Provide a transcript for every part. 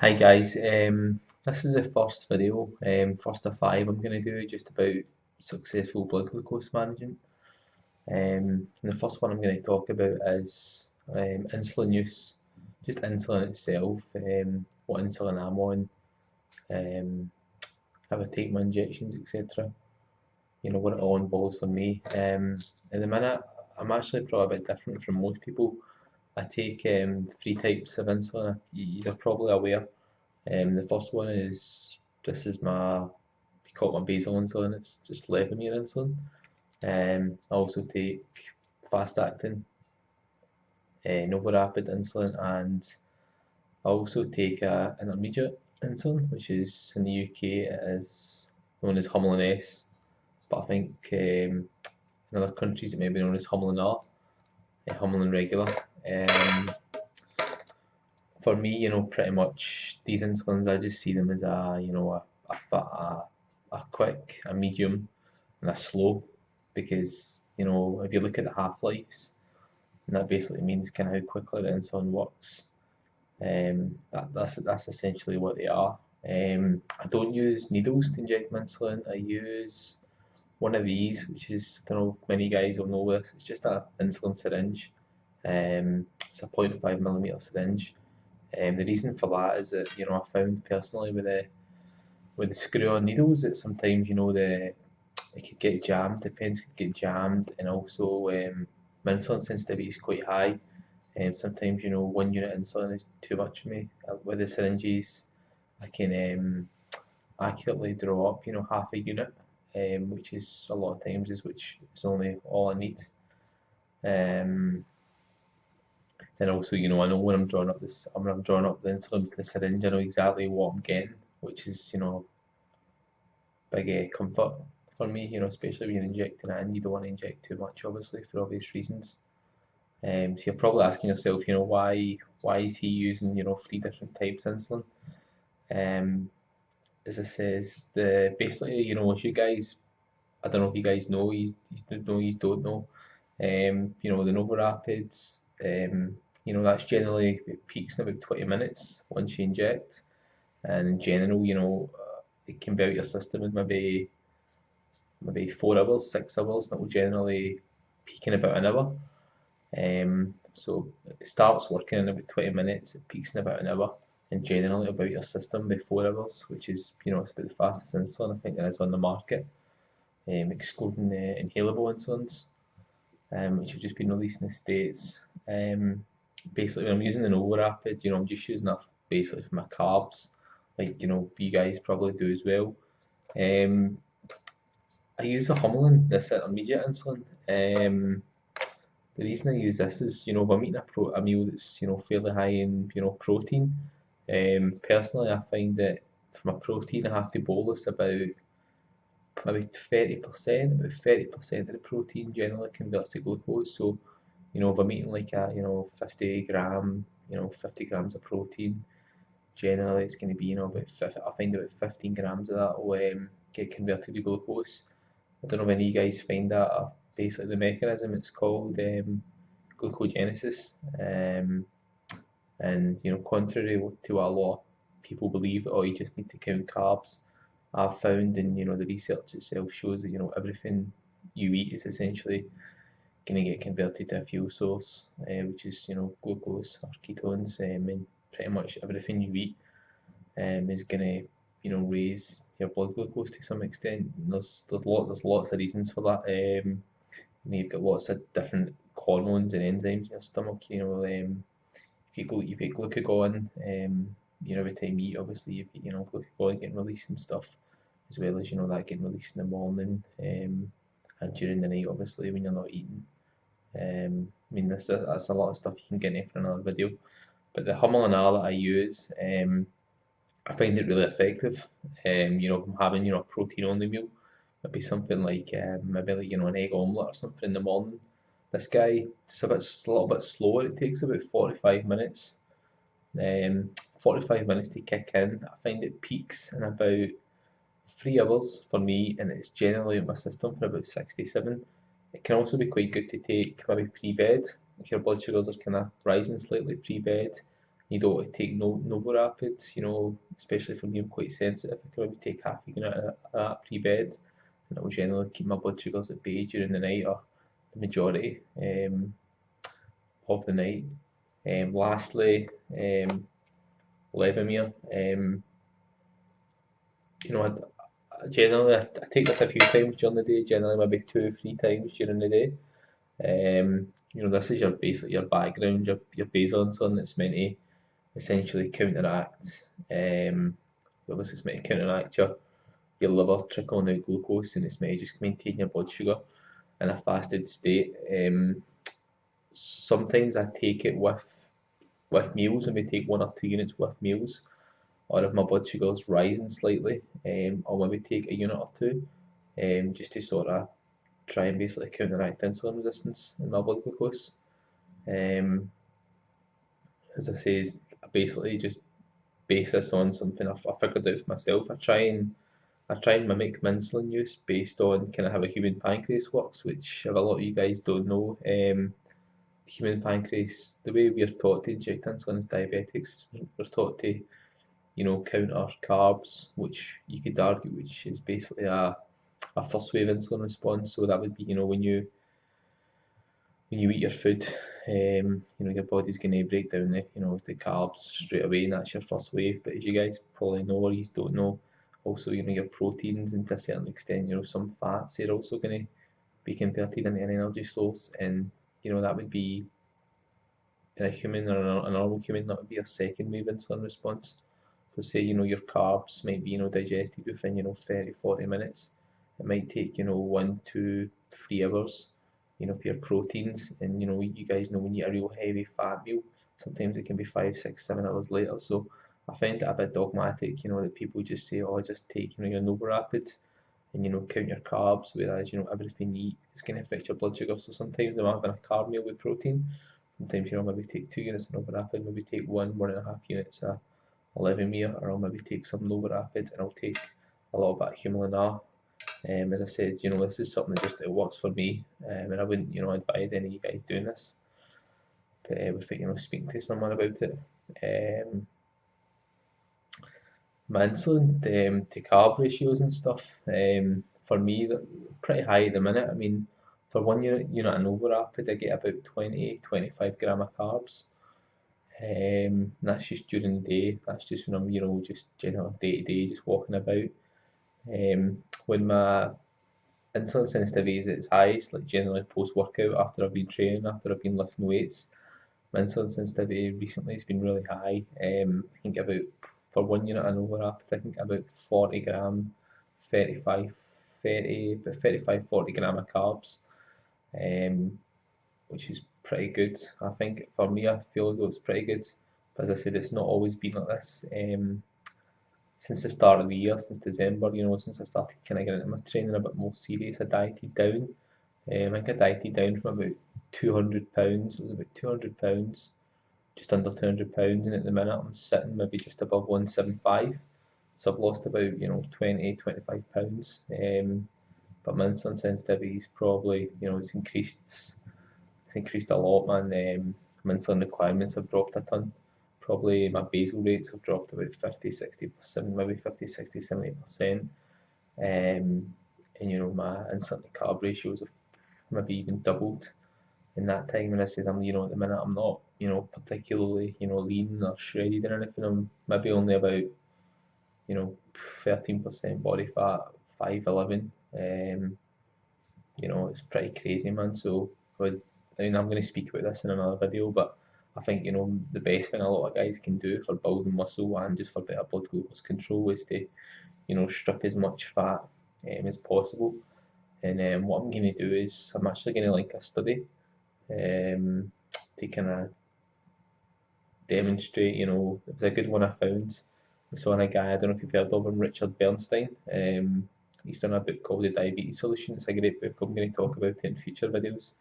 Hi guys, this is the first video, first of five I'm going to do just about successful blood glucose management. And the first one I'm going to talk about is insulin use, just insulin itself, what insulin I'm on, um, how I take my injections, etc. You know what it all involves for me. At the minute, I'm actually probably a bit different from most people. I take three types of insulin. You're probably aware. The first one is this is my we call it my basal insulin. It's just Levemir insulin. I also take fast acting, Nova Rapid insulin, and I also take intermediate insulin, which is in the UK it is known as Humulin S, but I think in other countries it may be known as Humulin R, Humulin regular. Um, for me, pretty much these insulins, I just see them as a quick, a medium, and a slow, because if you look at the half lives, and that basically means kind of how quickly the insulin works. That's essentially what they are. I don't use needles to inject my insulin. I use one of these, which is many guys will know this. It's just an insulin syringe. It's a 0.5 millimeter syringe. The reason for that is that I found personally with the screw-on needles that sometimes it could get jammed, the pens could get jammed, and also my insulin sensitivity is quite high. Sometimes 1 unit insulin is too much for me. With the syringes, I can accurately draw up half a unit, which is a lot of times which is only all I need. And also, I know when I'm drawing up the insulin with the syringe, I know exactly what I'm getting, which is, big comfort for me, especially when you're injecting in, you don't want to inject too much, obviously, for obvious reasons. So you're probably asking yourself, why is he using, three different types of insulin? As I says, basically, as you guys, I don't know if you guys know, you don't know, the Nova Rapids, that's generally, it peaks in about 20 minutes once you inject. And in general, it can be out your system in maybe 4 hours, 6 hours, and it will generally peak in about an hour. So it starts working in about 20 minutes, it peaks in about an hour, and generally about your system by 4 hours, which is, it's about the fastest insulin I think there is on the market, excluding the inhalable insulins, which have just been released in the States. Basically, when I'm using the Nova Rapid, I'm just using that basically for my carbs, like you guys probably do as well. I use the Humulin, this intermediate insulin. The reason I use this is, if I'm eating a meal that's fairly high in protein. Personally, I find that for my protein, I have to bolus about maybe 30%. About 30% of the protein generally converts to glucose. So, if I'm eating like a 50 grams of protein, generally it's going to be I find about 15 grams of that will get converted to glucose. I don't know if any of you guys find that basically the mechanism. It's called glucogenesis, and contrary to what a lot of people believe, you just need to count carbs. I've found, and the research itself shows that everything you eat is essentially going to get converted to a fuel source, which is glucose or ketones, and pretty much everything you eat is going to raise your blood glucose to some extent. There's lots of reasons for that. You've got lots of different hormones and enzymes in your stomach. If you get glucagon, every time you eat, obviously glucagon getting released and stuff, as well as that getting released in the morning, and during the night, obviously when you're not eating. That's a lot of stuff you can get in for another video. But the Humulin R that I use, I find it really effective. If I'm having a protein only meal, maybe something like maybe like an egg omelette or something in the morning. This guy it's a little bit slower. It takes about 45 minutes. 45 minutes to kick in. I find it peaks in about 3 hours for me, and it's generally in my system for about 67. It can also be quite good to take maybe pre-bed if your blood sugars are kind of rising slightly pre-bed. You don't want to take Novo Rapids, especially for me, I'm quite sensitive. I can maybe take half a unit of that pre-bed, and it will generally keep my blood sugars at bay during the night, or the majority of the night. Lastly, Levemir. Generally, I take this a few times during the day, generally maybe 2 or 3 times during the day. This is basically your background, your basal insulin that's meant to essentially counteract, obviously it's meant to counteract your liver trickling out glucose, and it's meant to just maintain your blood sugar in a fasted state. Sometimes I take it with meals, and we take 1 or 2 units with meals, or if my blood sugar is rising slightly, I'll maybe take a unit or two, just to sort of try and basically counteract insulin resistance in my blood glucose. As I say, I basically just base this on something I figured out for myself. I try and mimic my insulin use based on kind of how a human pancreas works, which if a lot of you guys don't know, the human pancreas, the way we are taught to inject insulin as diabetics, we're taught to count our carbs, which you could argue which is basically a first wave insulin response. So that would be when you eat your food, your body's going to break down the carbs straight away, and that's your first wave. But as you guys probably know, or you don't know, also your proteins, and to a certain extent some fats, they're also going to be converted into an energy source, and that would be, in a human or a normal human, that would be a second wave insulin response. So say your carbs might be digested within 30-40 minutes. It might take 1, 2, 3 hours for your proteins, and you guys know when you eat a real heavy fat meal, sometimes it can be 5, 6, 7 hours later. So I find it a bit dogmatic, that people just say, oh, just take your Novo Rapids and count your carbs, whereas everything you eat is going to affect your blood sugar. So sometimes I'm having a carb meal with protein. Sometimes maybe take 2 units of Novo Rapid, maybe take 1.5 units of Levemir, or I'll maybe take some Novo Rapid, and I'll take a little bit of Humulin R. As I said, this is something that just it works for me, and I wouldn't advise any of you guys doing this, but without speaking to someone about it. My insulin to carb ratios and stuff, for me, they're pretty high at the minute. I mean, for 1 unit of Novo Rapid, I get about 20-25 gram of carbs. That's just during the day. That's just when I'm just general day to day, just walking about. When my insulin sensitivity is at its highest, like generally post workout, after I've been training, after I've been lifting weights, my insulin sensitivity recently has been really high. I think about, for 1 unit of Novo Rapid, I think about 40 gram, 35, 40 gram of carbs, which is pretty good. I think for me, I feel as though it's pretty good. But as I said, it's not always been like this. Since the start of the year, since December, since I started kind of getting into my training a bit more serious, I dieted down. I think I dieted down from about 200 pounds. It was about 200 pounds, just under 200 pounds, and at the minute I'm sitting maybe just above 175. So I've lost about 20-25 pounds. But my insulin sensitivity is probably it's increased. It's increased a lot, man. My insulin requirements have dropped a ton. Probably my basal rates have dropped about 50-60%, maybe 50-60-70%. And my insulin to carb ratios have maybe even doubled in that time. And I said, I'm at the minute I'm not particularly lean or shredded or anything. I'm maybe only about 13% body fat, 5'11". It's pretty crazy, man. So I'm going to speak about this in another video, but I think the best thing a lot of guys can do for building muscle and just for better blood glucose control is to strip as much fat as possible. And what I'm going to do is I'm actually going to link a study to kind of demonstrate. It was a good one I found. I saw a guy, I don't know if you've heard of him, Richard Bernstein. He's done a book called The Diabetes Solution. It's a great book. I'm going to talk about it in future videos.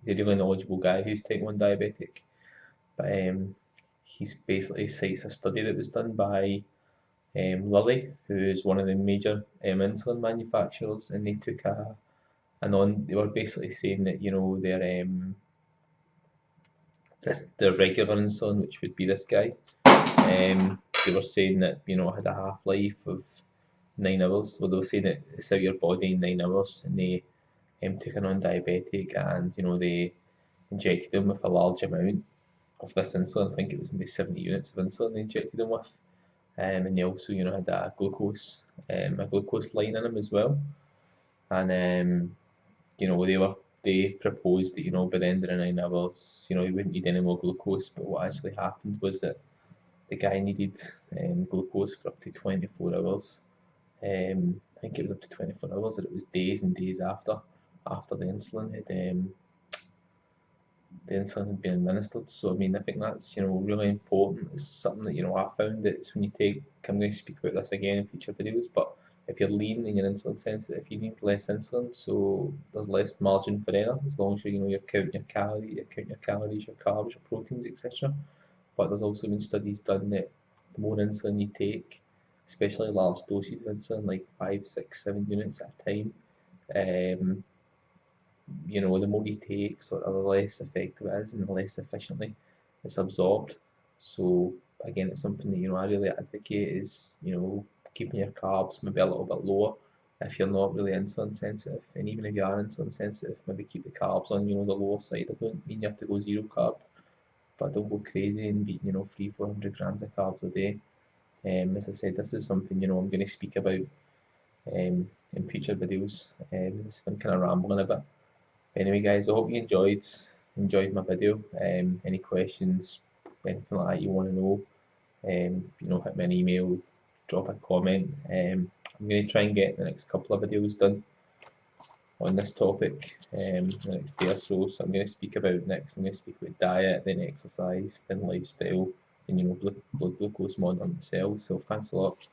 He's a really knowledgeable guy who's type 1 diabetic. But he's basically cites a study that was done by Lilly, who is one of the major insulin manufacturers, and they took they were basically saying that the regular insulin, which would be this guy. They were saying that it had a half-life of 9 hours. Well, they were saying that it's out your body in 9 hours, and they took a non-diabetic and they injected them with a large amount of this insulin. I think it was maybe 70 units of insulin they injected them with, and they also had a glucose line in them as well. And they proposed that by the end of the 9 hours he wouldn't need any more glucose. But what actually happened was that the guy needed glucose for up to 24 hours. I think it was up to 24 hours, and it was days and days after the insulin had been administered. So I mean, I think that's really important. It's something that I found that it's when you take. I'm going to speak about this again in future videos, but if you're lean and you're insulin sensitive, you need less insulin, so there's less margin for error as long as you're counting your calories, your carbs, your proteins, etc. But there's also been studies done that the more insulin you take, especially large doses of insulin, like 5, 6, 7 units at a time, the more you take, sort of the less effective it is and the less efficiently it's absorbed. So again, it's something that I really advocate is keeping your carbs maybe a little bit lower if you're not really insulin sensitive, and even if you are insulin sensitive, maybe keep the carbs on the lower side. I don't mean you have to go zero carb, but don't go crazy and beat 300-400 grams of carbs a day. As I said, this is something I'm going to speak about in future videos. I'm kind of rambling a bit. Anyway, guys, I hope you enjoyed my video. Any questions, anything like that you want to know, hit me an email, drop a comment. I'm going to try and get the next couple of videos done on this topic the next day or so. So I'm going to speak about diet, then exercise, then lifestyle, and blood glucose monitoring cells. So thanks a lot.